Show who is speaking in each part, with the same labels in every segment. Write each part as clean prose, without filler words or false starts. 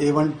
Speaker 1: A1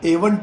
Speaker 1: A1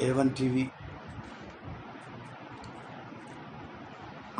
Speaker 1: A1 TV,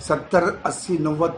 Speaker 1: 70, 80, 90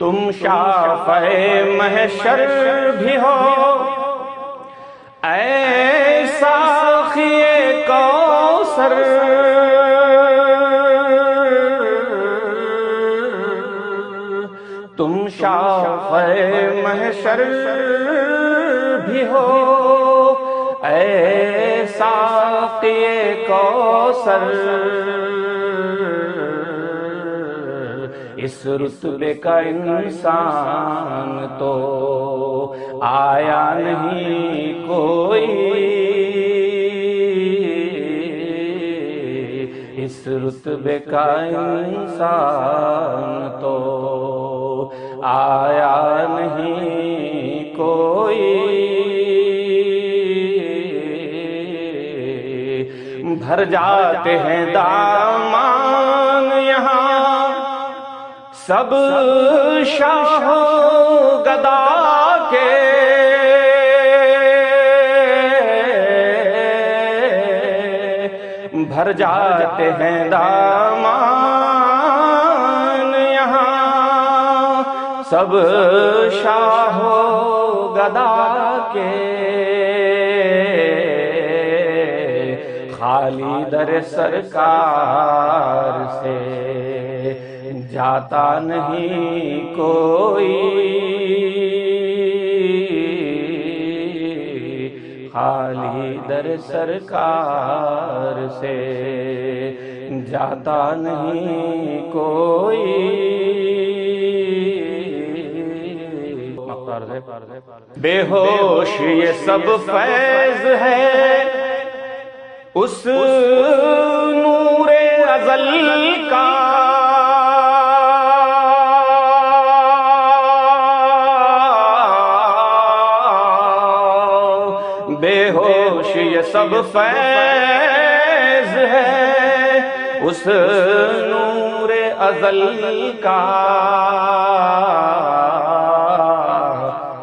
Speaker 2: تم شافع محشر بھی ہو، اے ساقی کوثر، تم شافع محشر بھی ہو، اے ساقی کوثر، اس رتبے کا انسان تو آیا نہیں کوئی، اس رتبے کا انسان تو آیا نہیں کوئی، بھر جاتے ہیں دامان یہاں سب شاہ گدا کے، بھر جاتے ہیں دامان یہاں سب شاہ گدا کے، خالی در سرکار سے جاتا نہیں کوئی، خالی در سرکار سے جاتا نہیں کوئی، بے ہوش یہ سب فیض ہے اس نور ازل کا، بے ہوش یہ سب فیض ہے اس نور ازل کا،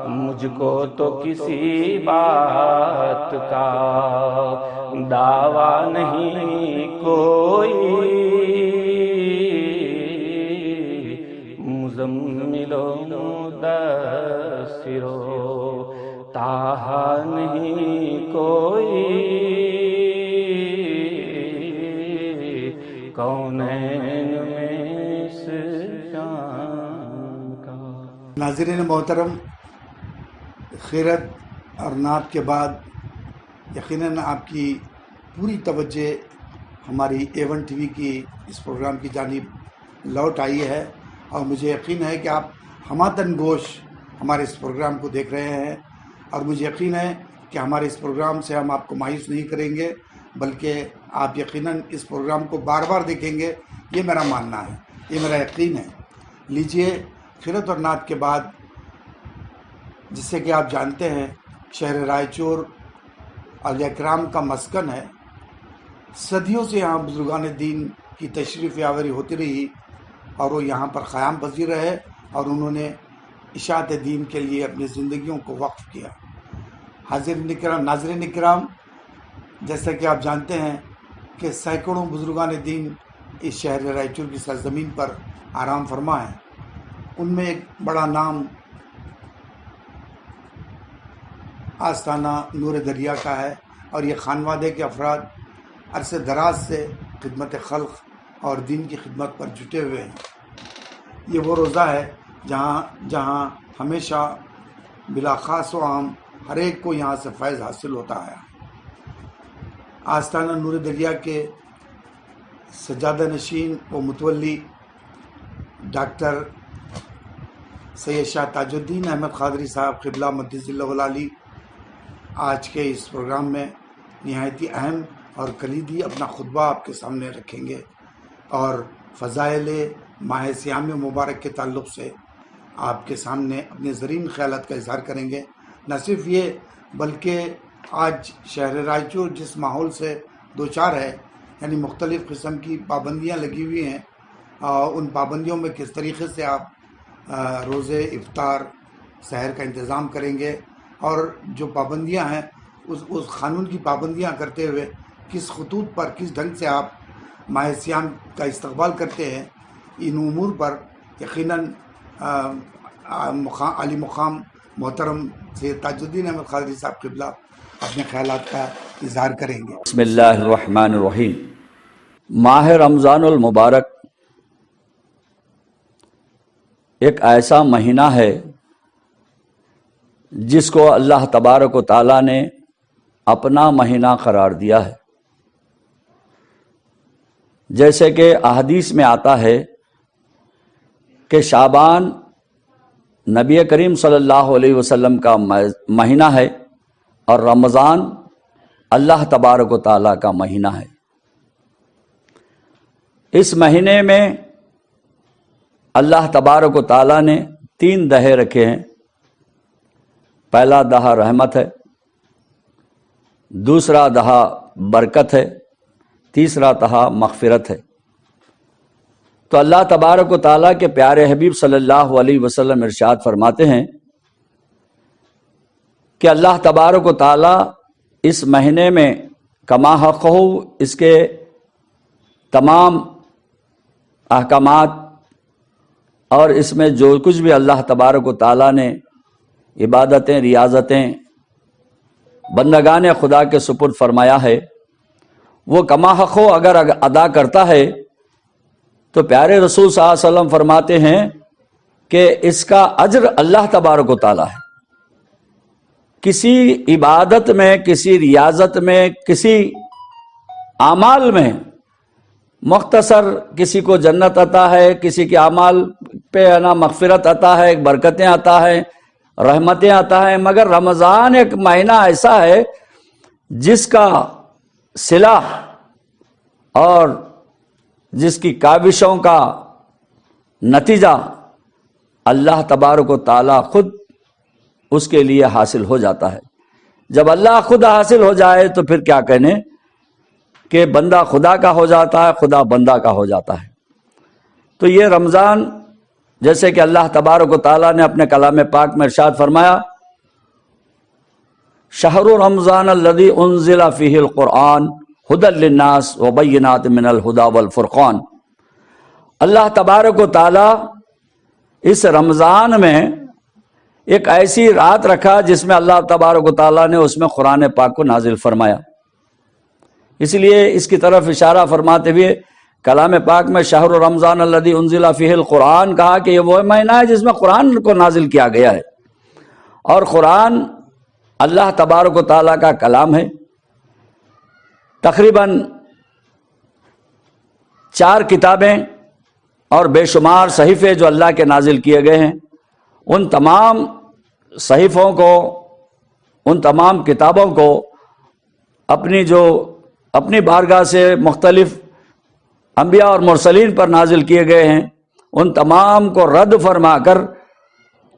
Speaker 2: مجھ کو تو کسی بات کا دعویٰ نہیں کوئی، مزمل و مدثر و طٰہٰ نہیں کوئی، کونین میں اس شان کا۔
Speaker 1: ناظرین محترم، خیرت اور نعت کے بعد یقیناً آپ کی پوری توجہ ہماری A1 TV کی اس پروگرام کی جانب لوٹ آئی ہے، اور مجھے یقین ہے کہ آپ ہماتن گوش ہمارے اس پروگرام کو دیکھ رہے ہیں، اور مجھے یقین ہے کہ ہمارے اس پروگرام سے ہم آپ کو مایوس نہیں کریں گے، بلکہ آپ یقیناً اس پروگرام کو بار بار دیکھیں گے، یہ میرا ماننا ہے، یہ میرا یقین ہے۔ لیجئے خیرت اور نعت کے بعد، جس سے کہ آپ جانتے ہیں شہر رائے چور اولیاء کرام کا مسکن ہے، صدیوں سے یہاں بزرگان دین کی تشریف آوری ہوتی رہی، اور وہ یہاں پر قیام پذیر رہے، اور انہوں نے اشاعت دین کے لیے اپنی زندگیوں کو وقف کیا۔ ناظرین کرام، جیسا کہ آپ جانتے ہیں کہ سینکڑوں بزرگان دین اس شہر رائے چور کی سرزمین پر آرام فرما ہیں، ان میں ایک بڑا نام آستانہ نور دریا کا ہے، اور یہ خانوادے کے افراد عرصے دراز سے خدمت خلق اور دین کی خدمت پر جٹے ہوئے ہیں۔ یہ وہ روزہ ہے جہاں ہمیشہ بلا خاص و عام ہر ایک کو یہاں سے فیض حاصل ہوتا ہے۔ آستانہ نور دریا کے سجادہ نشین و متولی ڈاکٹر سید شاہ تاج الدین احمد قادری صاحب قبلہ مدث اللہ العالی آج کے اس پروگرام میں نہایت اہم اور کلیدی اپنا خطبہ آپ کے سامنے رکھیں گے، اور فضائل ماہ صیام مبارک کے تعلق سے آپ کے سامنے اپنے زرین خیالات کا اظہار کریں گے۔ نہ صرف یہ بلکہ آج شہر رائے چور جس ماحول سے دوچار ہے، یعنی مختلف قسم کی پابندیاں لگی ہوئی ہیں، ان پابندیوں میں کس طریقے سے آپ روزے افطار سحر کا انتظام کریں گے، اور جو پابندیاں ہیں اس قانون کی پابندیاں کرتے ہوئے کس خطوط پر کس ڈھنگ سے آپ ماہ صیام کا استقبال کرتے ہیں، ان امور پر یقیناً علی مقام محترم سید تاج الدین احمد قادری صاحب قبلہ اپنے خیالات کا اظہار کریں گے۔
Speaker 3: بسم اللہ الرحمن الرحیم۔ ماہ رمضان المبارک ایک ایسا مہینہ ہے جس کو اللہ تبارک و تعالیٰ نے اپنا مہینہ قرار دیا ہے۔ جیسے کہ احادیث میں آتا ہے کہ شعبان نبی کریم صلی اللہ علیہ وسلم کا مہینہ ہے اور رمضان اللہ تبارک و تعالیٰ کا مہینہ ہے۔ اس مہینے میں اللہ تبارک و تعالیٰ نے 3 دہے رکھے ہیں۔ پہلا دہا رحمت ہے، دوسرا دہا برکت ہے، تیسرا دہا مغفرت ہے۔ تو اللہ تبارک و تعالیٰ کے پیارے حبیب صلی اللہ علیہ وسلم ارشاد فرماتے ہیں کہ اللہ تبارک و تعالیٰ اس مہینے میں کما حق ہو اس کے تمام احکامات اور اس میں جو کچھ بھی اللہ تبارک و تعالیٰ نے عبادتیں ریاضتیں بندگان خدا کے سپرد فرمایا ہے، وہ کما حق ہو اگر ادا کرتا ہے تو پیارے رسول صلی اللہ علیہ وسلم فرماتے ہیں کہ اس کا اجر اللہ تبارک و تعالیٰ ہے۔ کسی عبادت میں، کسی ریاضت میں، کسی اعمال میں مختصر کسی کو جنت عطا ہے، کسی کے اعمال پہ مغفرت عطا ہے، برکتیں عطا ہے، رحمتیں عطا ہے، مگر رمضان ایک مہینہ ایسا ہے جس کا صلہ اور جس کی کاوشوں کا نتیجہ اللہ تبارک و تعالیٰ خود اس کے لیے حاصل ہو جاتا ہے۔ جب اللہ خود حاصل ہو جائے تو پھر کیا کہنے کہ بندہ خدا کا ہو جاتا ہے، خدا بندہ کا ہو جاتا ہے۔ تو یہ رمضان جیسے کہ اللہ تبارک و تعالیٰ نے اپنے کلام پاک میں ارشاد فرمایا، شہر رمضان الذی انزل فیہ القرآن ہدی للناس وبینات من الہدی والفرقان۔ اللہ تبارک و تعالیٰ اس رمضان میں ایک ایسی رات رکھا جس میں اللہ تبارک و تعالیٰ نے اس میں قرآن پاک کو نازل فرمایا۔ اس لیے اس کی طرف اشارہ فرماتے ہوئے کلام پاک میں شہر رمضان الذی انزل فیہ القرآن کہا کہ یہ وہ مہینہ ہے جس میں قرآن کو نازل کیا گیا ہے، اور قرآن اللہ تبارک و تعالیٰ کا کلام ہے۔ تقریباً 4 کتابیں اور بے شمار صحیفے جو اللہ کے نازل کیے گئے ہیں، ان تمام صحیفوں کو، ان تمام کتابوں کو اپنی بارگاہ سے مختلف انبیاء اور مرسلین پر نازل کیے گئے ہیں، ان تمام کو رد فرما کر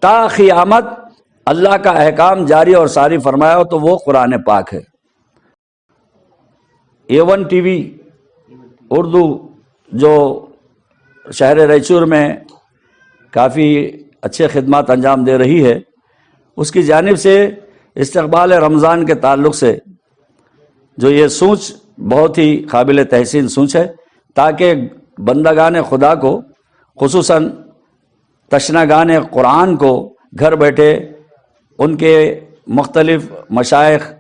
Speaker 3: تا قیامت اللہ کا احکام جاری اور ساری فرمایا ہو تو وہ قرآن پاک ہے۔ A1 ٹی وی اردو جو شہر ریچور میں کافی اچھے خدمات انجام دے رہی ہے، اس کی جانب سے استقبال رمضان کے تعلق سے جو یہ سوچ بہت ہی قابل تحسین سوچ ہے، تاکہ بندگان خدا کو، خصوصاً تشنگان قرآن کو گھر بیٹھے ان کے مختلف مشائخ،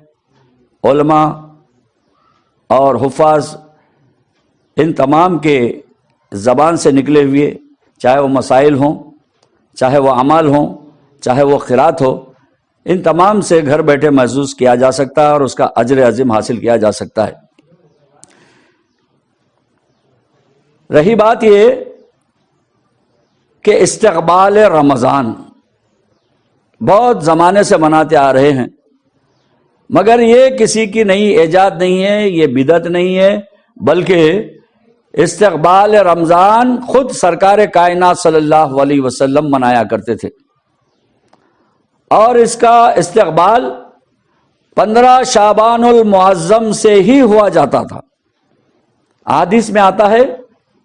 Speaker 3: علماء اور حفاظ، ان تمام کے زبان سے نکلے ہوئے، چاہے وہ مسائل ہوں، چاہے وہ اعمال ہوں، چاہے وہ قرات ہو، ان تمام سے گھر بیٹھے محسوس کیا جا سکتا ہے اور اس کا اجر عظیم حاصل کیا جا سکتا ہے۔ رہی بات یہ کہ استقبال رمضان بہت زمانے سے مناتے آ رہے ہیں، مگر یہ کسی کی نئی ایجاد نہیں ہے، یہ بدعت نہیں ہے، بلکہ استقبال رمضان خود سرکار کائنات صلی اللہ علیہ وسلم منایا کرتے تھے، اور اس کا استقبال 15 شعبان المعظم سے ہی ہوا جاتا تھا۔ حدیث میں آتا ہے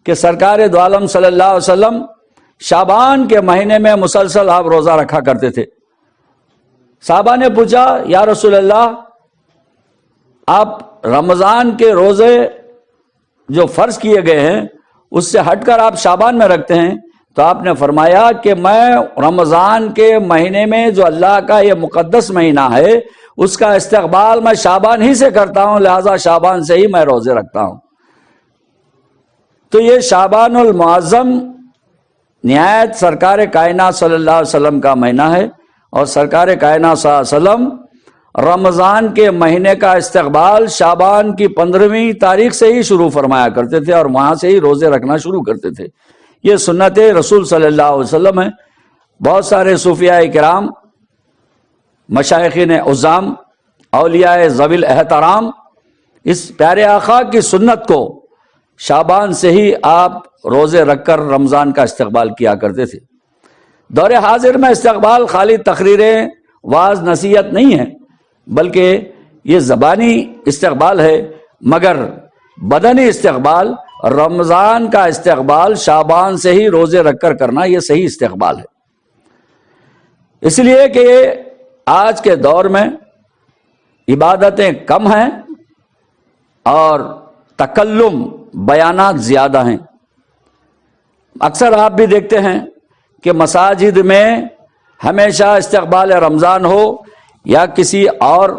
Speaker 3: کہ سرکار دو عالم صلی اللہ علیہ وسلم شعبان کے مہینے میں مسلسل آپ روزہ رکھا کرتے تھے۔ صحابہ نے پوچھا، یا رسول اللہ، آپ رمضان کے روزے جو فرض کیے گئے ہیں اس سے ہٹ کر آپ شعبان میں رکھتے ہیں، تو آپ نے فرمایا کہ میں رمضان کے مہینے میں جو اللہ کا یہ مقدس مہینہ ہے اس کا استقبال میں شعبان ہی سے کرتا ہوں، لہذا شعبان سے ہی میں روزے رکھتا ہوں۔ تو یہ شعبان المعظم نہایت سرکار کائنات صلی اللہ علیہ وسلم کا مہینہ ہے، اور سرکار کائنات صلی اللہ علیہ وسلم رمضان کے مہینے کا استقبال شعبان کی 15ویں تاریخ سے ہی شروع فرمایا کرتے تھے، اور وہاں سے ہی روزے رکھنا شروع کرتے تھے۔ یہ سنت رسول صلی اللہ علیہ وسلم ہے۔ بہت سارے صوفیاء کرام، مشائخین عظام، اولیاء ذوی الاحترام اس پیارے آقا کی سنت کو شعبان سے ہی آپ روزے رکھ کر رمضان کا استقبال کیا کرتے تھے۔ دور حاضر میں استقبال خالی تقریریں، واعظ، نصیحت نہیں ہے، بلکہ یہ زبانی استقبال ہے، مگر بدنی استقبال، رمضان کا استقبال شعبان سے ہی روزے رکھ کر کرنا یہ صحیح استقبال ہے۔ اس لیے کہ آج کے دور میں عبادتیں کم ہیں اور تکلم، بیانات زیادہ ہیں۔ اکثر آپ بھی دیکھتے ہیں کہ مساجد میں ہمیشہ استقبال رمضان ہو یا کسی اور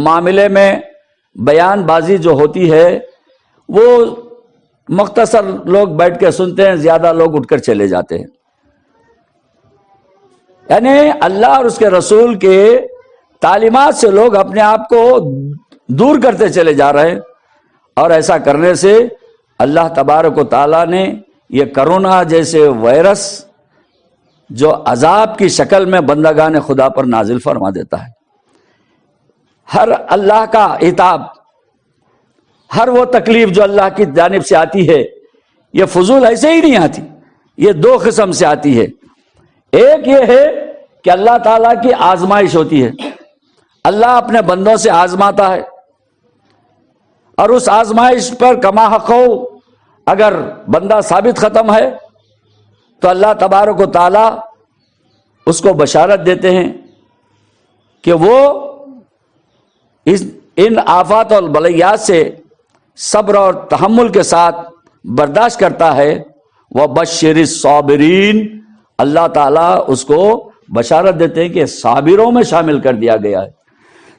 Speaker 3: معاملے میں بیان بازی جو ہوتی ہے وہ مختصر لوگ بیٹھ کے سنتے ہیں، زیادہ لوگ اٹھ کر چلے جاتے ہیں۔ یعنی اللہ اور اس کے رسول کے تعلیمات سے لوگ اپنے آپ کو دور کرتے چلے جا رہے ہیں، اور ایسا کرنے سے اللہ تبارک و تعالیٰ نے یہ کرونا جیسے وائرس جو عذاب کی شکل میں بندگان خدا پر نازل فرما دیتا ہے۔ ہر اللہ کا عتاب، ہر وہ تکلیف جو اللہ کی جانب سے آتی ہے یہ فضول ایسے ہی نہیں آتی، یہ دو قسم سے آتی ہے۔ ایک یہ ہے کہ اللہ تعالیٰ کی آزمائش ہوتی ہے، اللہ اپنے بندوں سے آزماتا ہے، اور اس آزمائش پر کما حق ہو اگر بندہ ثابت ختم ہے تو اللہ تبارک و تعالیٰ اس کو بشارت دیتے ہیں کہ وہ ان آفات اور بلیات سے صبر اور تحمل کے ساتھ برداشت کرتا ہے۔ وَبَشِّرِ الصَّابِرِينَ، اللہ تعالیٰ اس کو بشارت دیتے ہیں کہ صابروں میں شامل کر دیا گیا ہے۔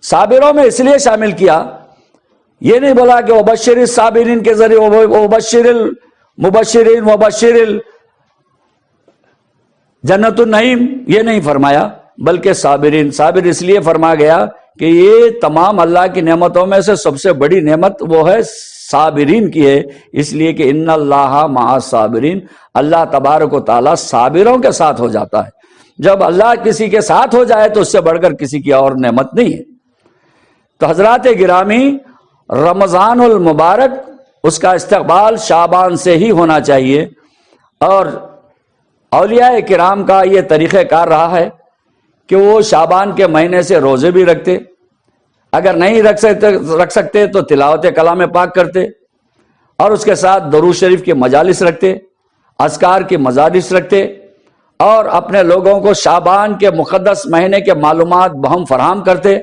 Speaker 3: صابروں میں اس لیے شامل کیا، یہ نہیں بولا کہ وَبَشِّرِ الصَّابِرِينَ کے ذریعے وَبَشِّرِ الْمُبَشِّرِينَ وَبَشِّرِ جنت النعیم، یہ نہیں فرمایا، بلکہ صابرین۔ صابر اس لیے فرمایا گیا کہ یہ تمام اللہ کی نعمتوں میں سے سب سے بڑی نعمت وہ ہے صابرین کی ہے، اس لیے کہ ان اللہ مع الصابرین، اللہ تبارک و تعالیٰ صابروں کے ساتھ ہو جاتا ہے۔ جب اللہ کسی کے ساتھ ہو جائے تو اس سے بڑھ کر کسی کی اور نعمت نہیں ہے۔ تو حضرات گرامی، رمضان المبارک اس کا استقبال شعبان سے ہی ہونا چاہیے، اور اولیاء کرام کا یہ طریقہ کار رہا ہے کہ وہ شعبان کے مہینے سے روزے بھی رکھتے، اگر نہیں رکھ سکتے تو تلاوت کلام پاک کرتے، اور اس کے ساتھ درود شریف کی مجالس رکھتے، اذکار کی مجالس رکھتے، اور اپنے لوگوں کو شعبان کے مقدس مہینے کے معلومات بہم فراہم کرتے،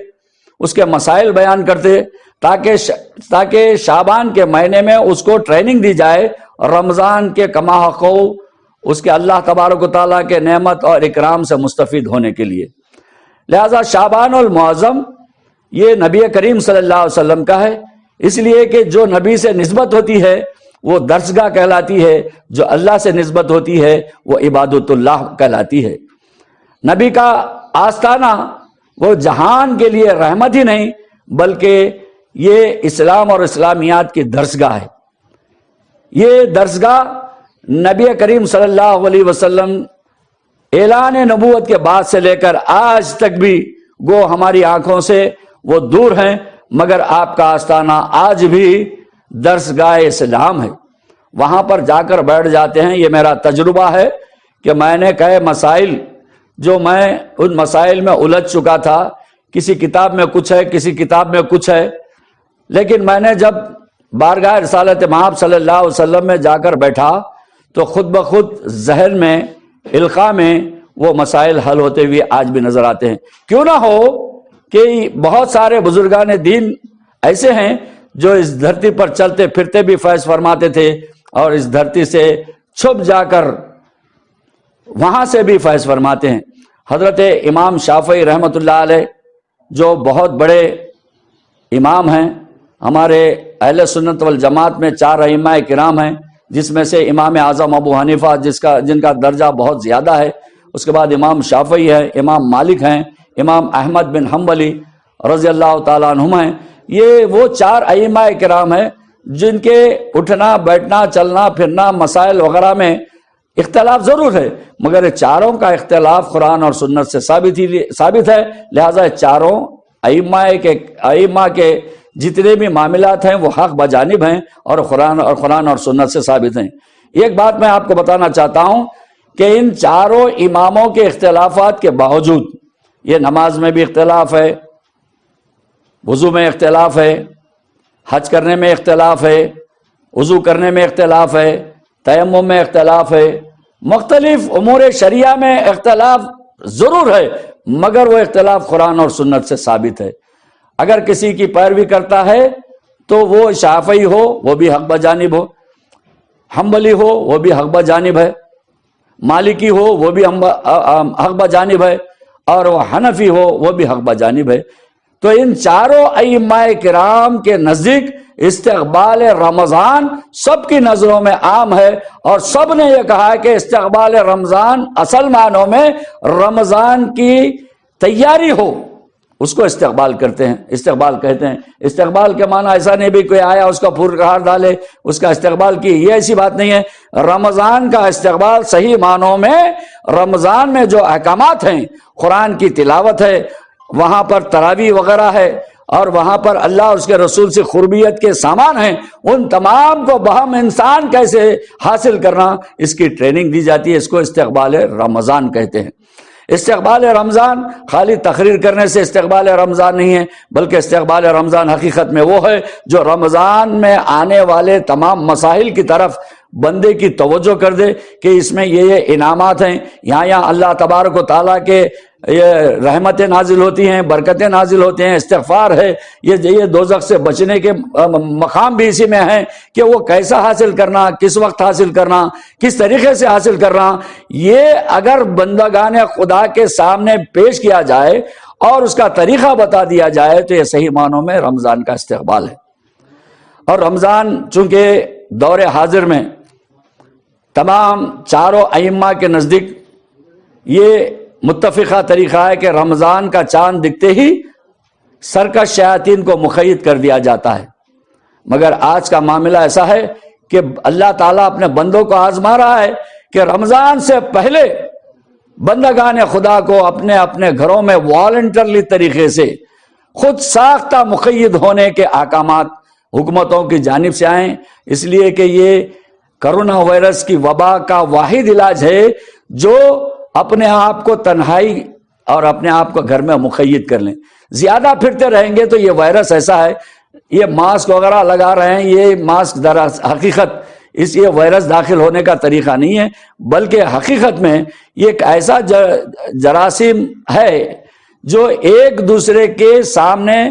Speaker 3: اس کے مسائل بیان کرتے، تاکہ شعبان کے مہینے میں اس کو ٹریننگ دی جائے رمضان کے کما حق اس کے اللہ تبارک و تعالیٰ کے نعمت اور اکرام سے مستفید ہونے کے لیے۔ لہذا شعبان المعظم یہ نبی کریم صلی اللہ علیہ وسلم کا ہے، اس لیے کہ جو نبی سے نسبت ہوتی ہے وہ درسگاہ کہلاتی ہے، جو اللہ سے نسبت ہوتی ہے وہ عبادت اللہ کہلاتی ہے۔ نبی کا آستانہ وہ جہان کے لیے رحمت ہی نہیں بلکہ یہ اسلام اور اسلامیات کی درسگاہ ہے۔ یہ درسگاہ نبی کریم صلی اللہ علیہ وسلم اعلان نبوت کے بعد سے لے کر آج تک بھی گو ہماری آنکھوں سے وہ دور ہیں، مگر آپ کا آستانہ آج بھی درسگاہ اسلام ہے۔ وہاں پر جا کر بیٹھ جاتے ہیں۔ یہ میرا تجربہ ہے کہ میں نے کئی مسائل جو میں ان مسائل میں الجھ چکا تھا، کسی کتاب میں کچھ ہے، کسی کتاب میں کچھ ہے، لیکن میں نے جب بارگاہ رسالت مآب صلی اللہ علیہ وسلم میں جا کر بیٹھا تو خود بخود ذہن میں، القاء میں وہ مسائل حل ہوتے ہوئے آج بھی نظر آتے ہیں۔ کیوں نہ ہو کہ بہت سارے بزرگان دین ایسے ہیں جو اس دھرتی پر چلتے پھرتے بھی فیض فرماتے تھے، اور اس دھرتی سے چھپ جا کر وہاں سے بھی فیض فرماتے ہیں۔ حضرت امام شافعی رحمۃ اللہ علیہ جو بہت بڑے امام ہیں، ہمارے اہل سنت والجماعت میں 4 ائمہ کرام ہیں، جس میں سے امام اعظم ابو حنیفہ جن کا درجہ بہت زیادہ ہے، اس کے بعد امام شافعی ہے، امام مالک ہیں، امام احمد بن حنبلی رضی اللہ تعالیٰ عنہم ہیں۔ یہ وہ 4 ائمہ کرام ہیں جن کے اٹھنا بیٹھنا چلنا پھرنا مسائل وغیرہ میں اختلاف ضرور ہے، مگر چاروں کا اختلاف قرآن اور سنت سے ثابت ہے، لہذا چاروں ائمہ کے جتنے بھی معاملات ہیں وہ حق بجانب ہیں اور قرآن اور سنت سے ثابت ہیں۔ ایک بات میں آپ کو بتانا چاہتا ہوں کہ ان چاروں اماموں کے اختلافات کے باوجود یہ نماز میں بھی اختلاف ہے، وضو میں اختلاف ہے، حج کرنے میں اختلاف ہے، وضو کرنے میں اختلاف ہے، تیمم میں اختلاف ہے، مختلف امور شریعہ میں اختلاف ضرور ہے، مگر وہ اختلاف قرآن اور سنت سے ثابت ہے۔ اگر کسی کی پیروی کرتا ہے تو وہ شافعی ہو وہ بھی حق بجانب ہو، حنبلی ہو وہ بھی حق بجانب ہے، مالکی ہو وہ بھی حق بجانب ہے، اور وہ حنفی ہو وہ بھی حق بجانب ہے۔ تو ان چاروں ائمہ کرام کے نزدیک استقبال رمضان سب کی نظروں میں عام ہے، اور سب نے یہ کہا کہ استقبال رمضان اصل معنوں میں رمضان کی تیاری ہو اس کو استقبال کہتے ہیں۔ استقبال کے معنی ایسا نہیں بھی کوئی آیا اس کا پھولکار ڈالے اس کا استقبال کی، یہ ایسی بات نہیں ہے۔ رمضان کا استقبال صحیح معنوں میں رمضان میں جو احکامات ہیں، قرآن کی تلاوت ہے، وہاں پر تراویح وغیرہ ہے، اور وہاں پر اللہ اور اس کے رسول سے قربیت کے سامان ہیں، ان تمام کو بہم انسان کیسے حاصل کرنا اس کی ٹریننگ دی جاتی ہے، اس کو استقبال رمضان کہتے ہیں۔ استقبال رمضان خالی تقریر کرنے سے استقبال رمضان نہیں ہے، بلکہ استقبال رمضان حقیقت میں وہ ہے جو رمضان میں آنے والے تمام مسائل کی طرف بندے کی توجہ کر دے کہ اس میں یہ انعامات ہیں، یہاں اللہ تبارک و تعالیٰ کے یہ رحمتیں نازل ہوتی ہیں، برکتیں نازل ہوتے ہیں، استغفار ہے، یہ دوزخ سے بچنے کے مقام بھی اسی میں ہیں کہ وہ کیسا حاصل کرنا، کس وقت حاصل کرنا، کس طریقے سے حاصل کرنا، یہ اگر بندگان خدا کے سامنے پیش کیا جائے اور اس کا طریقہ بتا دیا جائے تو یہ صحیح معنوں میں رمضان کا استقبال ہے۔ اور رمضان چونکہ دور حاضر میں تمام چاروں ائمہ کے نزدیک یہ متفقہ طریقہ ہے کہ رمضان کا چاند دکھتے ہی سرکش شیاطین کو مقید کر دیا جاتا ہے، مگر آج کا معاملہ ایسا ہے کہ اللہ تعالیٰ اپنے بندوں کو آزما رہا ہے کہ رمضان سے پہلے بندگان خدا کو اپنے اپنے گھروں میں والنٹرلی طریقے سے خود ساختہ مقید ہونے کے احکامات حکومتوں کی جانب سے آئیں، اس لیے کہ یہ کرونا وائرس کی وبا کا واحد علاج ہے جو اپنے آپ کو تنہائی اور اپنے آپ کو گھر میں مقید کر لیں۔ زیادہ پھرتے رہیں گے تو یہ وائرس ایسا ہے، یہ ماسک وغیرہ لگا رہے ہیں، یہ ماسک در حقیقت یہ وائرس داخل ہونے کا طریقہ نہیں ہے، بلکہ حقیقت میں یہ ایک ایسا جراثیم ہے جو ایک دوسرے کے سامنے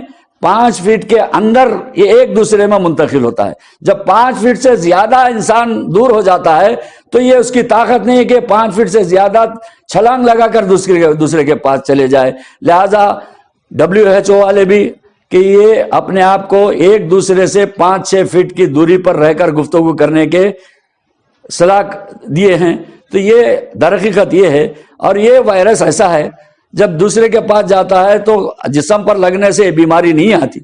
Speaker 3: 5 فٹ کے اندر یہ ایک دوسرے میں منتقل ہوتا ہے۔ جب 5 فٹ سے زیادہ انسان دور ہو جاتا ہے تو یہ اس کی طاقت نہیں ہے کہ 5 فٹ سے زیادہ چھلانگ لگا کر دوسرے کے پاس چلے جائے، لہذا WHO والے بھی کہ یہ اپنے آپ کو ایک دوسرے سے 5-6 فٹ کی دوری پر رہ کر گفتگو کرنے کے صلاح دیے ہیں۔ تو یہ در حقیقت یہ ہے، اور یہ وائرس ایسا ہے جب دوسرے کے پاس جاتا ہے تو جسم پر لگنے سے بیماری نہیں آتی،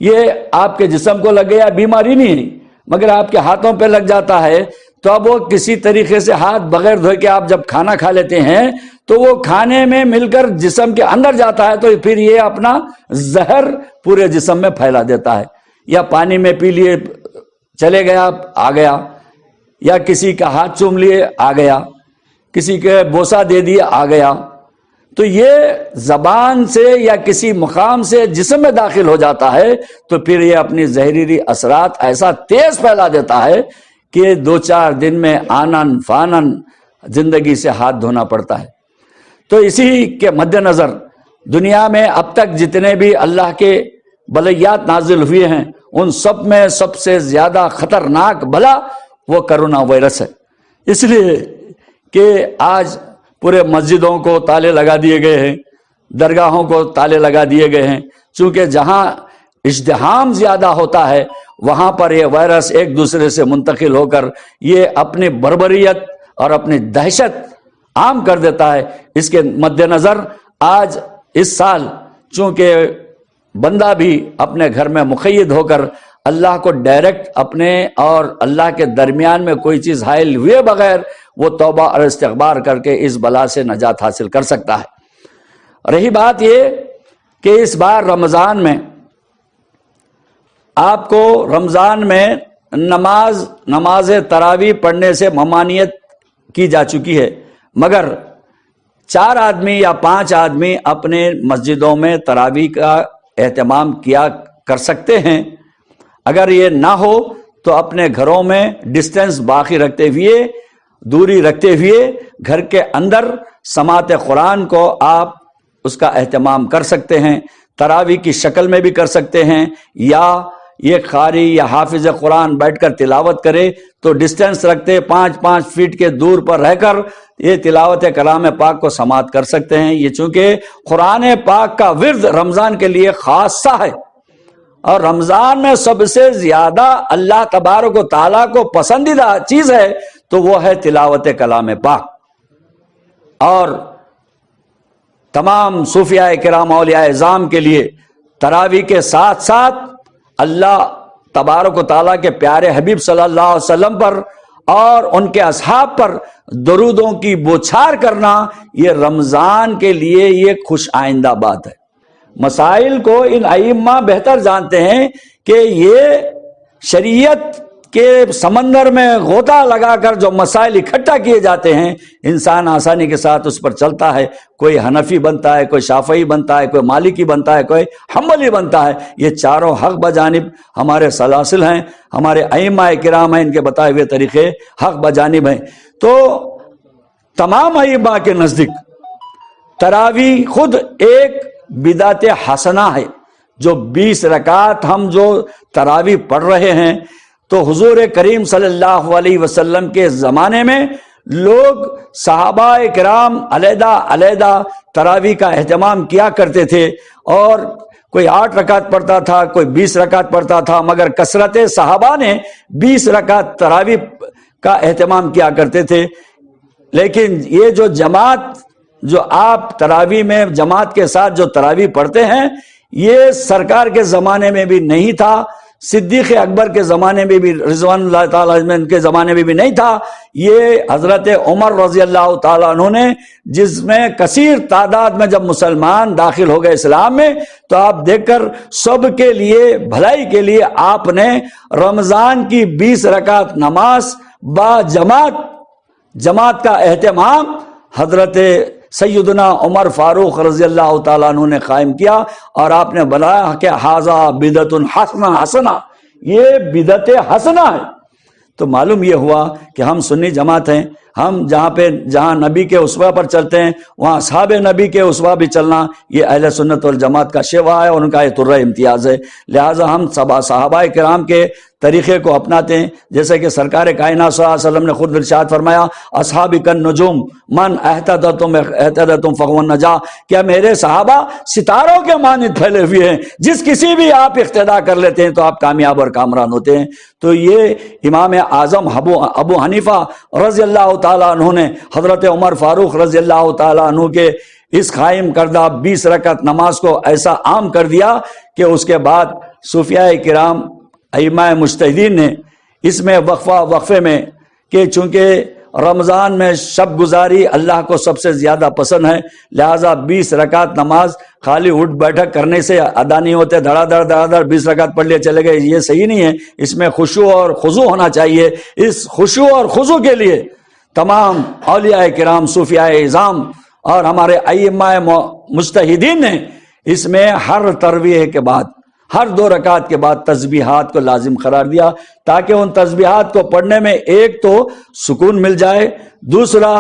Speaker 3: یہ آپ کے جسم کو لگ گیا بیماری نہیں ہے، مگر آپ کے ہاتھوں پہ لگ جاتا ہے تو اب وہ کسی طریقے سے ہاتھ بغیر دھوئے کے آپ جب کھانا کھا لیتے ہیں تو وہ کھانے میں مل کر جسم کے اندر جاتا ہے، تو پھر یہ اپنا زہر پورے جسم میں پھیلا دیتا ہے، یا پانی میں پی لیے چلے گیا آ گیا، یا کسی کا ہاتھ چوم لیے آ گیا، کسی کے بوسہ دے دیا آ گیا، تو یہ زبان سے یا کسی مقام سے جسم میں داخل ہو جاتا ہے تو پھر یہ اپنی زہریلی اثرات ایسا تیز پھیلا دیتا ہے کہ 2-4 دن میں آنن فانن زندگی سے ہاتھ دھونا پڑتا ہے۔ تو اسی کے مد نظر دنیا میں اب تک جتنے بھی اللہ کے بلیات نازل ہوئے ہیں ان سب میں سب سے زیادہ خطرناک بلا وہ کرونا وائرس ہے، اس لیے کہ آج پورے مسجدوں کو تالے لگا دیے گئے ہیں، درگاہوں کو تالے لگا دیے گئے ہیں، چونکہ جہاں ازدحام زیادہ ہوتا ہے وہاں پر یہ وائرس ایک دوسرے سے منتقل ہو کر یہ اپنی بربریت اور اپنی دہشت عام کر دیتا ہے۔ اس کے مد نظر آج اس سال چونکہ بندہ بھی اپنے گھر میں مقید ہو کر اللہ کو ڈائریکٹ اپنے اور اللہ کے درمیان میں کوئی چیز حائل ہوئے بغیر وہ توبہ اور استغفار کر کے اس بلا سے نجات حاصل کر سکتا ہے۔ رہی بات یہ کہ اس بار رمضان میں آپ کو رمضان میں نماز تراویح پڑھنے سے ممانعت کی جا چکی ہے، مگر 4 آدمی یا 5 آدمی اپنے مسجدوں میں تراویح کا اہتمام کیا کر سکتے ہیں۔ اگر یہ نہ ہو تو اپنے گھروں میں ڈسٹینس باقی رکھتے ہوئے، دوری رکھتے ہوئے گھر کے اندر سماعت قرآن کو آپ اس کا اہتمام کر سکتے ہیں، تراویح کی شکل میں بھی کر سکتے ہیں، یا یہ قاری یا حافظ قرآن بیٹھ کر تلاوت کرے تو ڈسٹینس رکھتے 5 فٹ کے دور پر رہ کر یہ تلاوت کلام پاک کو سماعت کر سکتے ہیں۔ یہ چونکہ قرآن پاک کا ورد رمضان کے لیے خاصہ ہے، اور رمضان میں سب سے زیادہ اللہ تبارک و تعالیٰ کو پسندیدہ چیز ہے تو وہ ہے تلاوت کلام پاک۔ اور تمام صوفیاء کرام اولیاء اعظام کے لیے تراویح کے ساتھ ساتھ اللہ تبارک و تعالیٰ کے پیارے حبیب صلی اللہ علیہ وسلم پر اور ان کے اصحاب پر درودوں کی بوچھار کرنا یہ رمضان کے لیے یہ خوش آئندہ بات ہے۔ مسائل کو ان ائمہ بہتر جانتے ہیں کہ یہ شریعت کے سمندر میں غوطہ لگا کر جو مسائل اکٹھا کیے جاتے ہیں انسان آسانی کے ساتھ اس پر چلتا ہے، کوئی حنفی بنتا ہے، کوئی شافعی بنتا ہے، کوئی مالکی بنتا ہے، کوئی حنبلی بنتا ہے۔ یہ چاروں حق بجانب ہمارے سلاسل ہیں، ہمارے ائمہ کرام ہیں، ان کے بتائے ہوئے طریقے حق بجانب ہیں۔ تو تمام ائمہ کے نزدیک تراویح خود ایک بدعت حسنہ ہے۔ جو 20 رکعت ہم جو تراویح پڑھ رہے ہیں تو حضور کریم صلی اللہ علیہ وسلم کے زمانے میں لوگ صحابہ کرام علیحدہ تراویح کا اہتمام کیا کرتے تھے، اور کوئی 8 رکعت پڑھتا تھا، کوئی 20 رکعت پڑھتا تھا، مگر کثرت صحابہ نے 20 رکعت تراویح کا اہتمام کیا کرتے تھے۔ لیکن یہ جو جماعت جو آپ تراویح میں جماعت کے ساتھ جو تراویح پڑھتے ہیں یہ سرکار کے زمانے میں بھی نہیں تھا، صدیق اکبر کے زمانے میں بھی رضوان اللہ تعالیٰ عنہ کے زمانے میں بھی نہیں تھا۔ یہ حضرت عمر رضی اللہ تعالیٰ عنہ نے، جس میں کثیر تعداد میں جب مسلمان داخل ہو گئے اسلام میں، تو آپ دیکھ کر سب کے لیے بھلائی کے لیے آپ نے رمضان کی 20 رکعت نماز با جماعت کا اہتمام حضرت سیدنا عمر فاروق رضی اللہ تعالیٰ عنہ نے قائم کیا، اور آپ نے بلایا کہ ھذا بدعۃ حسنہ، یہ بدعت حسنہ ہے۔ تو معلوم یہ ہوا کہ ہم سنی جماعت ہیں، ہم جہاں نبی کے اسوہ پر چلتے ہیں وہاں اصحاب نبی کے اسوہ بھی چلنا یہ اہل سنت والجماعت کا شیوا ہے، اور ان کا یہ طرہ امتیاز ہے۔ لہٰذا ہم صحابہ کرام کے طریقے کو اپناتے ہیں، جیسے کہ سرکار کائنات صلی اللہ علیہ وسلم نے خود ارشاد فرمایا اصحابی کالنجوم من اہتدیتم فہو النجاۃ، کیا میرے صحابہ ستاروں کے مانند پھیلے ہوئے ہیں، جس کسی بھی آپ اقتدا کر لیتے ہیں تو آپ کامیاب اور کامران ہوتے ہیں۔ تو یہ امام اعظم ابو حنیفہ رضی اللہ تعالیٰ عنہ نے حضرت عمر فاروق رضی اللہ تعالیٰ عنہ کے اس قائم کردہ 20 رکعت نماز کو ایسا عام کر دیا کہ اس کے بعد صوفیاء کرام ائمہ مجتہدین نے اس میں وقفے میں کہ چونکہ رمضان میں شب گزاری اللہ کو سب سے زیادہ پسند ہے، لہٰذا 20 رکعت نماز خالی اٹھ بیٹھک کرنے سے ادا نہیں ہوتے، دھڑا دھڑ 20 رکعت پڑھ لیے چلے گئے، یہ صحیح نہیں ہے۔ اس میں خشوع اور خضوع ہونا چاہیے۔ اس خشوع اور خضوع کے لیے تمام اولیاء کرام، صوفیاء اعظام اور ہمارے ائمہ مجتہدین نے اس میں ہر تراویح کے بعد، ہر 2 رکعت کے بعد تسبیحات کو لازم قرار دیا، تاکہ ان تسبیحات کو پڑھنے میں ایک تو سکون مل جائے، دوسرا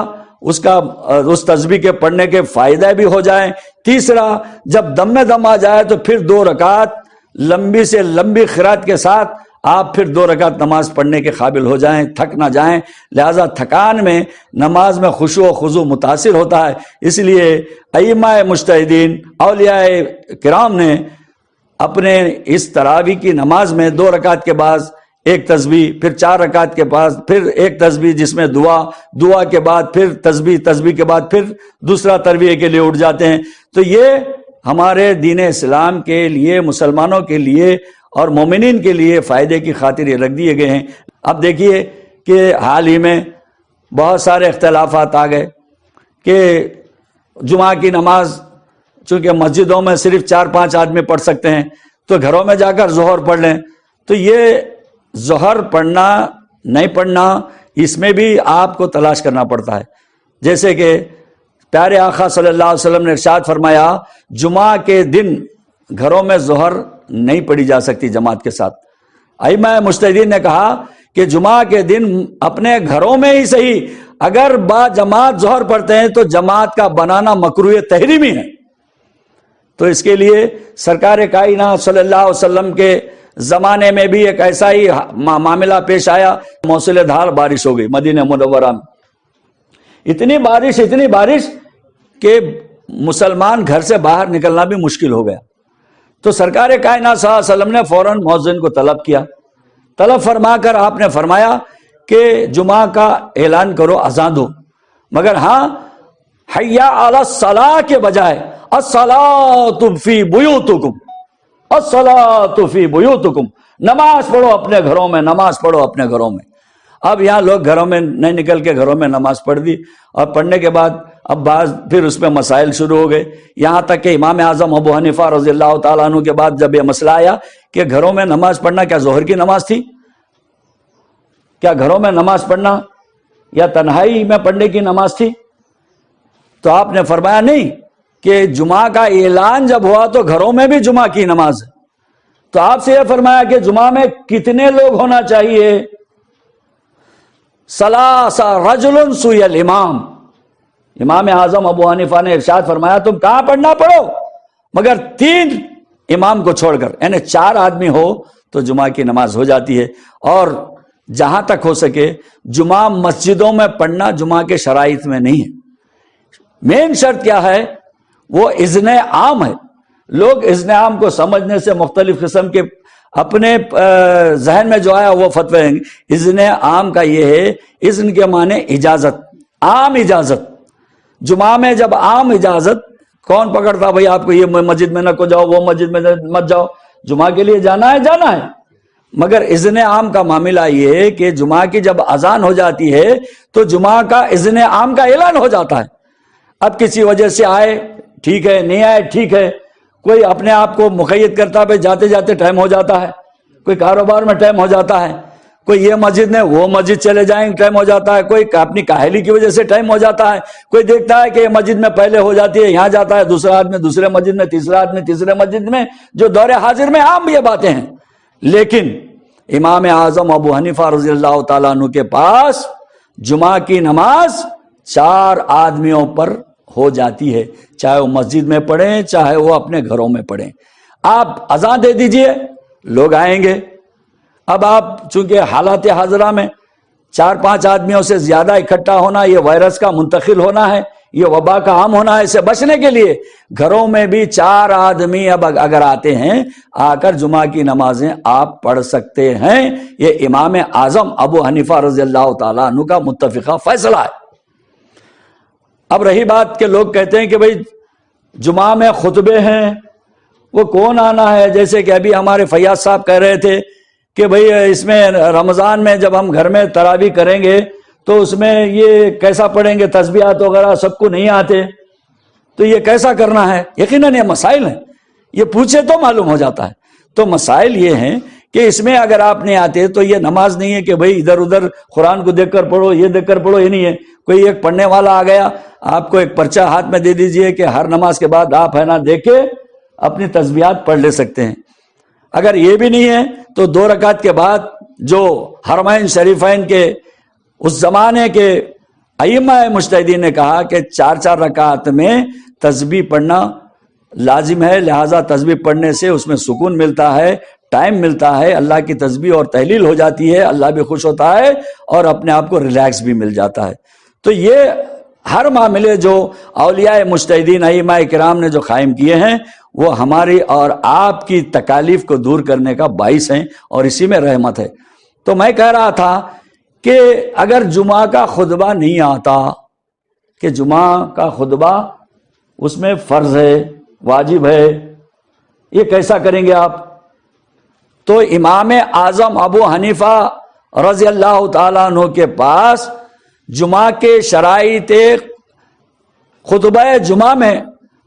Speaker 3: اس تسبیح کے پڑھنے کے فائدہ بھی ہو جائیں، تیسرا جب دم میں دم آ جائے تو پھر 2 رکعت لمبی سے لمبی قرات کے ساتھ آپ پھر 2 رکعت نماز پڑھنے کے قابل ہو جائیں، تھک نہ جائیں. لہذا تھکان میں نماز میں خشوع و خضوع متاثر ہوتا ہے. اس لیے ائمہ مجتہدین اولیاء کرام نے اپنے اس تراویح کی نماز میں 2 رکعت کے بعد ایک تسبیح، پھر 4 رکعت کے بعد پھر ایک تسبیح جس میں دعا کے بعد پھر تسبیح کے بعد پھر دوسرا ترویح کے لیے اٹھ جاتے ہیں. تو یہ ہمارے دین اسلام کے لیے، مسلمانوں کے لیے اور مومنین کے لیے فائدے کی خاطر یہ رکھ دیے گئے ہیں. اب دیکھیے کہ حال ہی میں بہت سارے اختلافات آ گئے کہ جمعہ کی نماز چونکہ مسجدوں میں صرف 4-5 آدمی پڑھ سکتے ہیں تو گھروں میں جا کر ظہر پڑھ لیں. تو یہ ظہر پڑھنا نہیں پڑھنا اس میں بھی آپ کو تلاش کرنا پڑتا ہے. جیسے کہ پیارے آقا صلی اللہ علیہ وسلم نے ارشاد فرمایا جمعہ کے دن گھروں میں ظہر نہیں پڑھی جا سکتی جماعت کے ساتھ. ائمہ مجتہدین نے کہا کہ جمعہ کے دن اپنے گھروں میں ہی صحیح اگر با جماعت ظہر پڑھتے ہیں تو جماعت کا بنانا مکروہ تحریمی ہے. تو اس کے لیے سرکار کائنات صلی اللہ علیہ وسلم کے زمانے میں بھی ایک ایسا ہی معاملہ پیش آیا. موسل دھار بارش ہو گئی مدینہ منورہ میں، اتنی بارش کہ مسلمان گھر سے باہر نکلنا بھی مشکل ہو گیا. تو سرکار کائنات صلی اللہ علیہ وسلم نے فوراً مؤذن کو طلب کیا. طلب فرما کر آپ نے فرمایا کہ جمعہ کا اعلان کرو، اذان دو، مگر ہاں حیا علی الصلاۃ کے بجائے الصلاۃ فی بیوتکم، الصلاۃ فی بیوتکم، نماز پڑھو اپنے گھروں میں، نماز پڑھو اپنے گھروں میں. اب یہاں لوگ گھروں میں نہیں نکل کے گھروں میں نماز پڑھ دی، اور پڑھنے کے بعد اب بعض پھر اس میں مسائل شروع ہو گئے. یہاں تک کہ امام اعظم ابو حنیفہ رضی اللہ تعالیٰ عنہ کے بعد جب یہ مسئلہ آیا کہ گھروں میں نماز پڑھنا کیا ظہر کی نماز تھی؟ کیا گھروں میں نماز پڑھنا یا تنہائی میں پڑھنے کی نماز تھی؟ تو آپ نے فرمایا نہیں، کہ جمعہ کا اعلان جب ہوا تو گھروں میں بھی جمعہ کی نماز ہے. تو آپ سے یہ فرمایا کہ جمعہ میں کتنے لوگ ہونا چاہیے؟ ثلاثہ رجل سوی الامام. امام اعظم ابو حنیفہ نے ارشاد فرمایا تم کہاں پڑھنا پڑھو مگر 3 امام کو چھوڑ کر، یعنی 4 آدمی ہو تو جمعہ کی نماز ہو جاتی ہے. اور جہاں تک ہو سکے جمعہ مسجدوں میں پڑھنا جمعہ کے شرائط میں نہیں ہے. مین شرط کیا ہے؟ وہ اذن عام ہے. لوگ اذن عام کو سمجھنے سے مختلف قسم کے اپنے ذہن میں جو آیا وہ فتوی دیں گے. اذن عام کا یہ ہے، اذن کے معنی اجازت، عام اجازت. جمعہ میں جب عام اجازت، کون پکڑتا بھئی آپ کو یہ مسجد میں نہ کو جاؤ، وہ مسجد میں مت جاؤ، جمعہ کے لیے جانا ہے. مگر اذن عام کا معاملہ یہ ہے کہ جمعہ کی جب اذان ہو جاتی ہے تو جمعہ کا اذن عام کا اعلان ہو جاتا ہے. اب کسی وجہ سے آئے ٹھیک ہے، نہیں آئے ٹھیک ہے، کوئی اپنے آپ کو مقید کرتا ہے جاتے جاتے ٹائم ہو جاتا ہے، کوئی کاروبار میں ٹائم ہو جاتا ہے، کوئی یہ مسجد میں وہ مسجد چلے جائیں ٹائم ہو جاتا ہے، کوئی اپنی کاہلی کی وجہ سے ٹائم ہو جاتا ہے، کوئی دیکھتا ہے کہ یہ مسجد میں پہلے ہو جاتی ہے یہاں جاتا ہے، دوسرا آدمی دوسرے مسجد میں، تیسرا آدمی تیسرے مسجد میں، جو دور حاضر میں عام یہ باتیں ہیں. لیکن امام اعظم ابو حنیفہ رضی اللہ تعالیٰ عنہ کے پاس جمعہ کی نماز 4 آدمیوں پر ہو جاتی ہے، چاہے وہ مسجد میں پڑھیں چاہے وہ اپنے گھروں میں پڑھیں. آپ اذان دے دیجئے، لوگ آئیں گے. اب آپ چونکہ حالات حاضرہ میں 4-5 آدمیوں سے زیادہ اکٹھا ہونا، یہ وائرس کا منتقل ہونا ہے، یہ وبا کا عام ہونا ہے، اسے بچنے کے لیے گھروں میں بھی 4 آدمی اب اگر آتے ہیں آ کر جمعہ کی نمازیں آپ پڑھ سکتے ہیں. یہ امام اعظم ابو حنیفہ رضی اللہ تعالیٰ عنہ کا متفقہ فیصلہ ہے. اب رہی بات کہ لوگ کہتے ہیں کہ بھئی جمعہ میں خطبے ہیں، وہ کون آنا ہے؟ جیسے کہ ابھی ہمارے فیاض صاحب کہہ رہے تھے کہ بھئی اس میں رمضان میں جب ہم گھر میں تراویح کریں گے تو اس میں یہ کیسا پڑھیں گے، تسبیحات وغیرہ سب کو نہیں آتے، تو یہ کیسا کرنا ہے؟ یقیناً یہ مسائل ہیں، یہ پوچھے تو معلوم ہو جاتا ہے. تو مسائل یہ ہیں کہ اس میں اگر آپ نہیں آتے تو یہ نماز نہیں ہے کہ بھئی ادھر ادھر قرآن کو دیکھ کر پڑھو، یہ دیکھ کر پڑھو، یہ نہیں ہے. کوئی ایک پڑھنے والا آ گیا، آپ کو ایک پرچہ ہاتھ میں دے دیجئے کہ ہر نماز کے بعد آپ ہے نا دیکھ کے اپنی تسبیحات پڑھ لے سکتے ہیں. اگر یہ بھی نہیں ہے تو 2 رکعت کے بعد جو حرمین شریفین کے اس زمانے کے ائمہ مجتہدین نے کہا کہ 4 رکعت میں تسبیح پڑھنا لازم ہے، لہذا تسبیح پڑھنے سے اس میں سکون ملتا ہے، ٹائم ملتا ہے اللہ کی تسبیح اور تحلیل ہو جاتی ہے، اللہ بھی خوش ہوتا ہے اور اپنے آپ کو ریلیکس بھی مل جاتا ہے۔ تو یہ ہر معاملے جو اولیاء مجتہدین ائمہ کرام نے جو قائم کیے ہیں وہ ہماری اور آپ کی تکالیف کو دور کرنے کا باعث ہیں اور اسی میں رحمت ہے۔ تو میں کہہ رہا تھا کہ اگر جمعہ کا خطبہ نہیں آتا، کہ جمعہ کا خطبہ اس میں فرض ہے، واجب ہے، یہ کیسا کریں گے آپ؟ تو امام اعظم ابو حنیفہ رضی اللہ تعالیٰ عنہ کے پاس جمعہ کے شرائط خطبہ جمعہ میں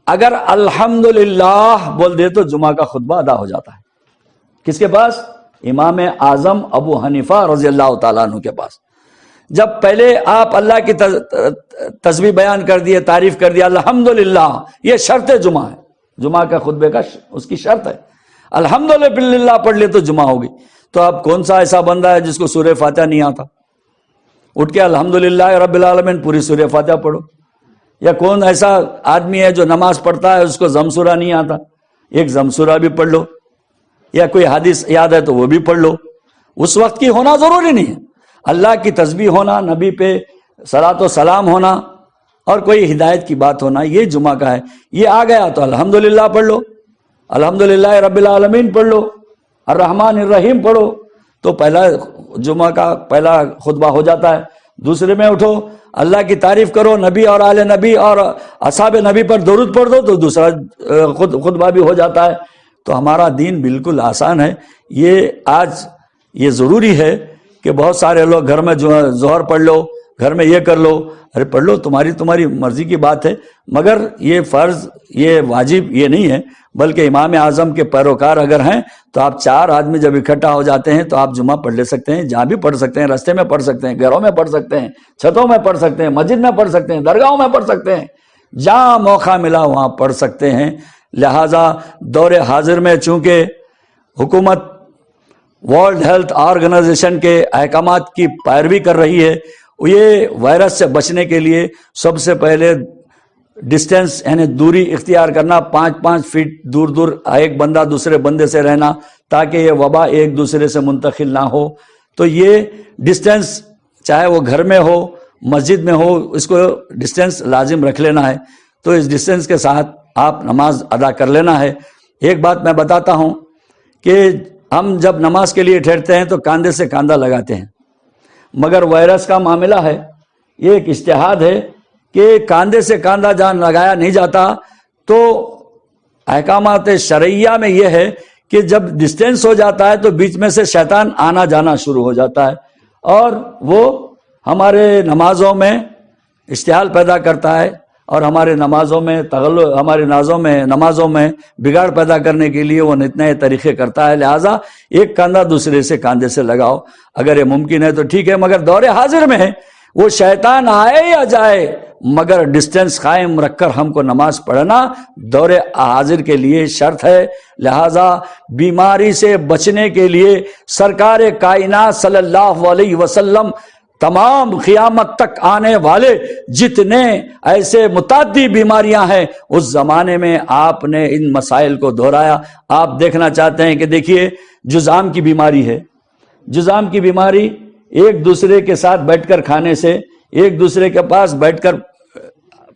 Speaker 3: اگر الحمدللہ بول دے تو جمعہ کا خطبہ ادا ہو جاتا ہے۔ کس کے پاس؟ امام اعظم ابو حنیفہ رضی اللہ تعالیٰ عنہ کے پاس۔ جب پہلے آپ اللہ کی تسبیح بیان کر دیے، تعریف کر دیا، الحمدللہ، یہ شرط جمعہ ہے، جمعہ کا خطبے کا اس کی شرط ہے، الحمدللہ پڑھ لے تو جمعہ ہوگی۔ تو اب کون سا ایسا بندہ ہے جس کو سورہ فاتحہ نہیں آتا؟ اٹھ کے الحمدللہ رب العالمین پوری سورہ فاتحہ پڑھو۔ یا کون ایسا آدمی ہے جو نماز پڑھتا ہے اس کو ضم سورہ نہیں آتا؟ ایک ضم سورہ بھی پڑھ لو، یا کوئی حدیث یاد ہے تو وہ بھی پڑھ لو۔ اس وقت کی ہونا ضروری نہیں ہے، اللہ کی تسبیح ہونا، نبی پہ صلاۃ و سلام ہونا اور کوئی ہدایت کی بات ہونا، یہ جمعہ کا ہے۔ یہ آ گیا تو الحمدللہ پڑھ لو، الحمدللہ رب العالمین پڑھ لو، الرحمن الرحیم پڑھو، تو پہلا جمعہ کا پہلا خطبہ ہو جاتا ہے۔ دوسرے میں اٹھو، اللہ کی تعریف کرو، نبی اور آل نبی اور اصحاب نبی پر درود پڑھ دو، تو دوسرا خطبہ بھی ہو جاتا ہے۔ تو ہمارا دین بالکل آسان ہے۔ یہ آج یہ ضروری ہے کہ بہت سارے لوگ گھر میں جو ظہر پڑھ لو، گھر میں یہ کر لو، ارے پڑھ لو، تمہاری مرضی کی بات ہے، مگر یہ فرض، یہ واجب یہ نہیں ہے، بلکہ امام اعظم کے پیروکار اگر ہیں تو آپ 4 آدمی جب اکٹھا ہو جاتے ہیں تو آپ جمعہ پڑھ لے سکتے ہیں، جہاں بھی پڑھ سکتے ہیں، راستے میں پڑھ سکتے ہیں، گھروں میں پڑھ سکتے ہیں، چھتوں میں پڑھ سکتے ہیں، مسجد میں پڑھ سکتے ہیں، درگاہوں میں پڑھ سکتے ہیں، جہاں موقع ملا وہاں پڑھ سکتے ہیں۔ لہٰذا دور حاضر میں چونکہ حکومت ورلڈ ہیلتھ آرگنائزیشن کے احکامات کی پیروی کر رہی ہے، یہ وائرس سے بچنے کے لیے سب سے پہلے ڈسٹینس یعنی دوری اختیار کرنا، 5-5 فٹ دور دور ایک بندہ دوسرے بندے سے رہنا تاکہ یہ وبا ایک دوسرے سے منتقل نہ ہو۔ تو یہ ڈسٹینس چاہے وہ گھر میں ہو، مسجد میں ہو، اس کو ڈسٹینس لازم رکھ لینا ہے۔ تو اس ڈسٹینس کے ساتھ آپ نماز ادا کر لینا ہے۔ ایک بات میں بتاتا ہوں کہ ہم جب نماز کے لیے ٹھہرتے ہیں تو کاندھے سے کاندھا لگاتے ہیں، مگر وائرس کا معاملہ ہے، یہ ایک اجتہاد ہے کہ کاندھے سے کاندھا جہاں لگایا نہیں جاتا، تو احکامات شرعیہ میں یہ ہے کہ جب ڈسٹینس ہو جاتا ہے تو بیچ میں سے شیطان آنا جانا شروع ہو جاتا ہے اور وہ ہمارے نمازوں میں اشتعال پیدا کرتا ہے اور ہمارے نمازوں میں ہمارے نمازوں میں بگاڑ پیدا کرنے کے لیے وہ نئے طریقے کرتا ہے۔ لہٰذا ایک کاندھا دوسرے سے کاندھے سے لگاؤ، اگر یہ ممکن ہے تو ٹھیک ہے، مگر دور حاضر میں وہ شیطان آئے یا جائے، مگر ڈسٹینس قائم رکھ کر ہم کو نماز پڑھنا دور حاضر کے لیے شرط ہے۔ لہٰذا بیماری سے بچنے کے لیے سرکار کائنات صلی اللہ علیہ وسلم تمام قیامت تک آنے والے جتنے ایسے متعدی بیماریاں ہیں اس زمانے میں آپ نے ان مسائل کو دہرایا۔ آپ دیکھنا چاہتے ہیں کہ دیکھیے جذام کی بیماری ہے، جذام کی بیماری ایک دوسرے کے ساتھ بیٹھ کر کھانے سے، ایک دوسرے کے پاس بیٹھ کر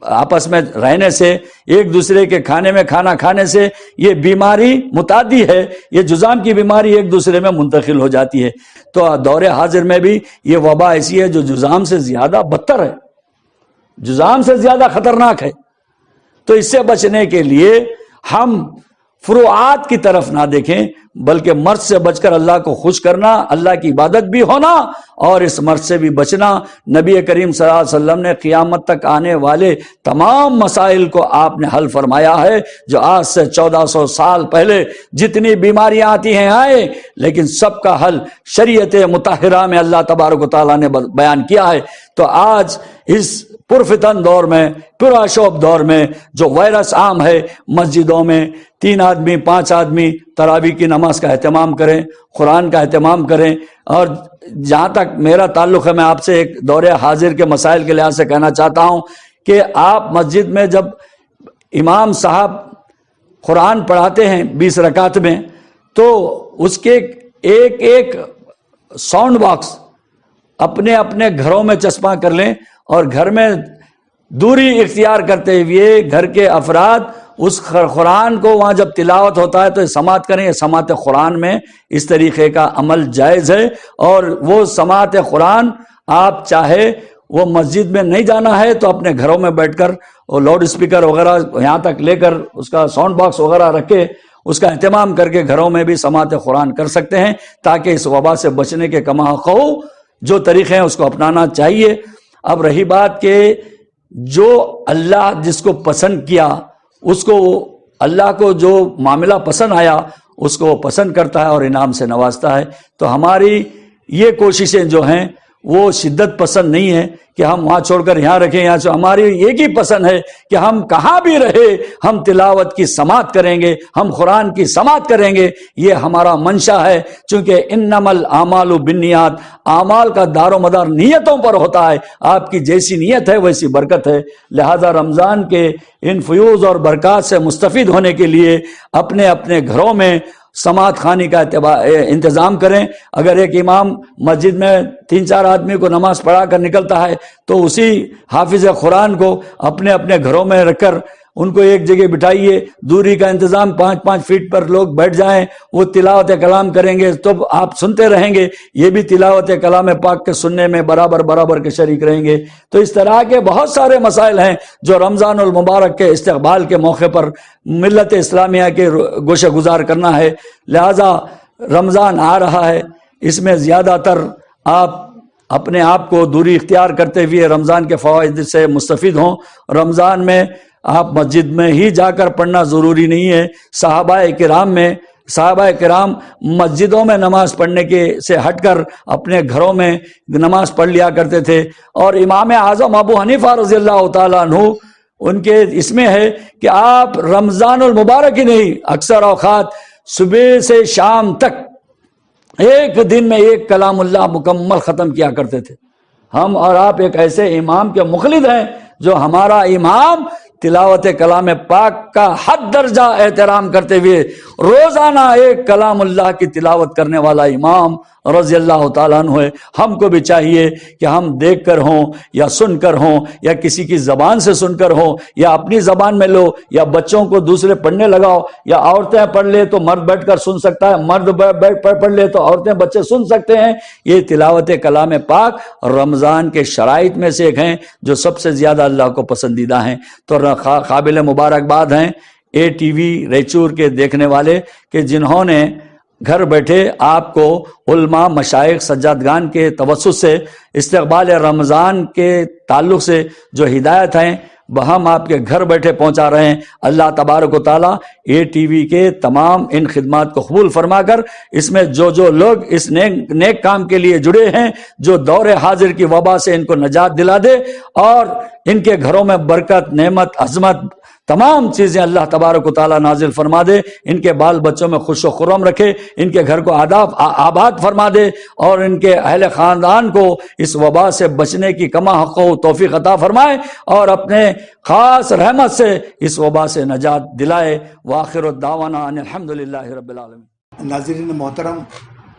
Speaker 3: آپس میں رہنے سے، ایک دوسرے کے کھانے میں کھانا کھانے سے، یہ بیماری متعدی ہے، یہ جذام کی بیماری ایک دوسرے میں منتقل ہو جاتی ہے۔ تو دور حاضر میں بھی یہ وبا ایسی ہے جو جذام سے زیادہ بدتر ہے، جذام سے زیادہ خطرناک ہے۔ تو اس سے بچنے کے لیے ہم فروعات کی طرف نہ دیکھیں، بلکہ مرض سے بچ کر اللہ کو خوش کرنا، اللہ کی عبادت بھی ہونا اور اس مرض سے بھی بچنا۔ نبی کریم صلی اللہ علیہ وسلم نے قیامت تک آنے والے تمام مسائل کو آپ نے حل فرمایا ہے، جو آج سے 1400 سال پہلے جتنی بیماریاں آتی ہیں آئے، لیکن سب کا حل شریعت مطہرہ میں اللہ تبارک و تعالیٰ نے بیان کیا ہے۔ تو آج اس پرفتن دور میں، پرآشوب دور میں جو وائرس عام ہے، مسجدوں میں 3 آدمی 5 آدمی تراویح کی نماز کا اہتمام کریں، قرآن کا اہتمام کریں۔ اور جہاں تک میرا تعلق ہے، میں آپ سے ایک دور حاضر کے مسائل کے لحاظ سے کہنا چاہتا ہوں کہ آپ مسجد میں جب امام صاحب قرآن پڑھاتے ہیں 20 رکعت میں، تو اس کے ایک ایک ساؤنڈ باکس اپنے اپنے گھروں میں چسپاں کر لیں اور گھر میں دوری اختیار کرتے ہوئے گھر کے افراد اس قرآن کو وہاں جب تلاوت ہوتا ہے تو سماعت کریں. سماعت قرآن میں اس طریقے کا عمل جائز ہے. اور وہ سماعت قرآن آپ چاہے وہ مسجد میں نہیں جانا ہے تو اپنے گھروں میں بیٹھ کر وہ لاؤڈ اسپیکر وغیرہ یہاں تک لے کر اس کا ساؤنڈ باکس وغیرہ رکھے اس کا اہتمام کر کے گھروں میں بھی سماعت قرآن کر سکتے ہیں تاکہ اس وبا سے بچنے کے کما حق جو طریقے ہیں اس کو اپنانا چاہیے. اب رہی بات کہ جو اللہ جس کو پسند کیا اس کو اللہ کو جو معاملہ پسند آیا اس کو وہ پسند کرتا ہے اور انعام سے نوازتا ہے. تو ہماری یہ کوششیں جو ہیں وہ شدت پسند نہیں ہے کہ ہم وہاں چھوڑ کر یہاں رکھیں یہاں سے. ہماری ایک ہی پسند ہے کہ ہم کہاں بھی رہے ہم تلاوت کی سماعت کریں گے, ہم قرآن کی سماعت کریں گے. یہ ہمارا منشا ہے چونکہ انما الاعمال بالنیات, اعمال کا دار و مدار نیتوں پر ہوتا ہے. آپ کی جیسی نیت ہے ویسی برکت ہے. لہذا رمضان کے ان فیوز اور برکات سے مستفید ہونے کے لیے اپنے اپنے گھروں میں سماعت خانی کا انتظام کریں. اگر ایک امام مسجد میں 3-4 آدمی کو نماز پڑھا کر نکلتا ہے تو اسی حافظ قرآن کو اپنے اپنے گھروں میں رکھ کر ان کو ایک جگہ بٹھائیے, دوری کا انتظام 5-5 فیٹ پر لوگ بیٹھ جائیں, وہ تلاوت کلام کریں گے تو آپ سنتے رہیں گے, یہ بھی تلاوت کلام پاک کے سننے میں برابر کے شریک رہیں گے. تو اس طرح کے بہت سارے مسائل ہیں جو رمضان المبارک کے استقبال کے موقع پر ملت اسلامیہ کے گوشہ گزار کرنا ہے. لہذا رمضان آ رہا ہے, اس میں زیادہ تر آپ اپنے آپ کو دوری اختیار کرتے ہوئے رمضان کے فوائد سے مستفید ہوں. رمضان میں آپ مسجد میں ہی جا کر پڑھنا ضروری نہیں ہے. صحابہ کرام مسجدوں میں نماز پڑھنے کے سے ہٹ کر اپنے گھروں میں نماز پڑھ لیا کرتے تھے. اور امام اعظم ابو حنیفہ رضی اللہ تعالیٰ عنہ ان کے اس میں ہے کہ آپ رمضان المبارک ہی نہیں, اکثر اوقات صبح سے شام تک ایک دن میں ایک کلام اللہ مکمل ختم کیا کرتے تھے. ہم اور آپ ایک ایسے امام کے مخلد ہیں جو ہمارا امام تلاوت کلام پاک کا حد درجہ احترام کرتے ہوئے روزانہ ایک کلام اللہ کی تلاوت کرنے والا امام رضی اللہ تعالیٰ عنہ ہے. ہم کو بھی چاہیے کہ ہم دیکھ کر ہوں یا سن کر ہوں یا کسی کی زبان سے سن کر ہوں یا اپنی زبان میں لو یا بچوں کو دوسرے پڑھنے لگاؤ یا عورتیں پڑھ لے تو مرد بیٹھ کر سن سکتا ہے, مرد پڑھ لے تو عورتیں بچے سن سکتے ہیں. یہ تلاوت کلام پاک رمضان کے شرائط میں سے ایک ہیں جو سب سے زیادہ اللہ کو پسندیدہ ہیں. تو قابل مبارکباد ہیں اے ٹی وی ریچور کے دیکھنے والے کہ جنہوں نے گھر بیٹھے آپ کو علماء مشائخ سجادگان کے توسط سے استقبال رمضان کے تعلق سے جو ہدایت ہیں ہم آپ کے گھر بیٹھے پہنچا رہے ہیں. اللہ تبارک و تعالیٰ اے ٹی وی کے تمام ان خدمات کو قبول فرما کر اس میں جو لوگ اس نیک کام کے لیے جڑے ہیں, جو دور حاضر کی وبا سے ان کو نجات دلا دے اور ان کے گھروں میں برکت, نعمت, عظمت, تمام چیزیں اللہ تبارک و تعالیٰ نازل فرما دے. ان کے بال بچوں میں خوش و خرم رکھے, ان کے گھر کو آباد فرما دے اور ان کے اہل خاندان کو اس وبا سے بچنے کی کما حق و توفیق عطا فرمائے اور اپنے خاص رحمت سے اس وبا سے نجات دلائے. وآخر الدعوانا ان الحمدللہ رب العالمین.
Speaker 1: ناظرین محترم,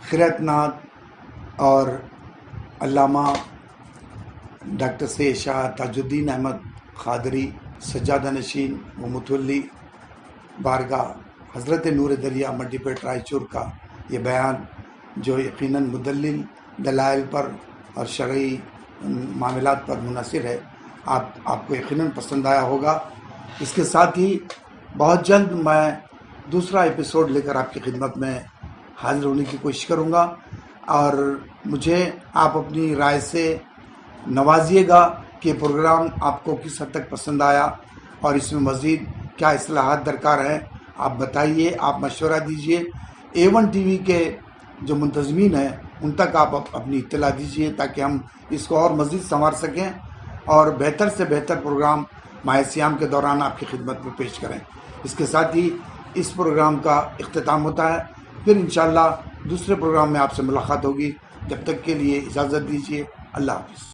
Speaker 1: خیرت نات اور علامہ ڈاکٹر سید شاہ تاج الدین احمد قادری سجادہ نشین و متولی بارگاہ حضرت نور دریا منڈی پیٹ رائچور کا یہ بیان جو یقیناً مدلل دلائل پر اور شرعی معاملات پر منحصر ہے, آپ کو یقیناً پسند آیا ہوگا. اس کے ساتھ ہی بہت جلد میں دوسرا ایپیسوڈ لے کر آپ کی خدمت میں حاضر ہونے کی کوشش کروں گا اور مجھے آپ اپنی رائے سے نوازیے گا کہ یہ پروگرام آپ کو کس حد تک پسند آیا اور اس میں مزید کیا اصلاحات درکار ہیں. آپ بتائیے, آپ مشورہ دیجیے. A1 ٹی وی کے جو منتظمین ہیں ان تک آپ اپنی اطلاع دیجیے تاکہ ہم اس کو اور مزید سنوار سکیں اور بہتر سے بہتر پروگرام ماہ صیام کے دوران آپ کی خدمت میں پیش کریں. اس کے ساتھ ہی اس پروگرام کا اختتام ہوتا ہے. پھر انشاءاللہ دوسرے پروگرام میں آپ سے ملاقات ہوگی. جب تک کے لیے اجازت دیجیے. اللہ حافظ.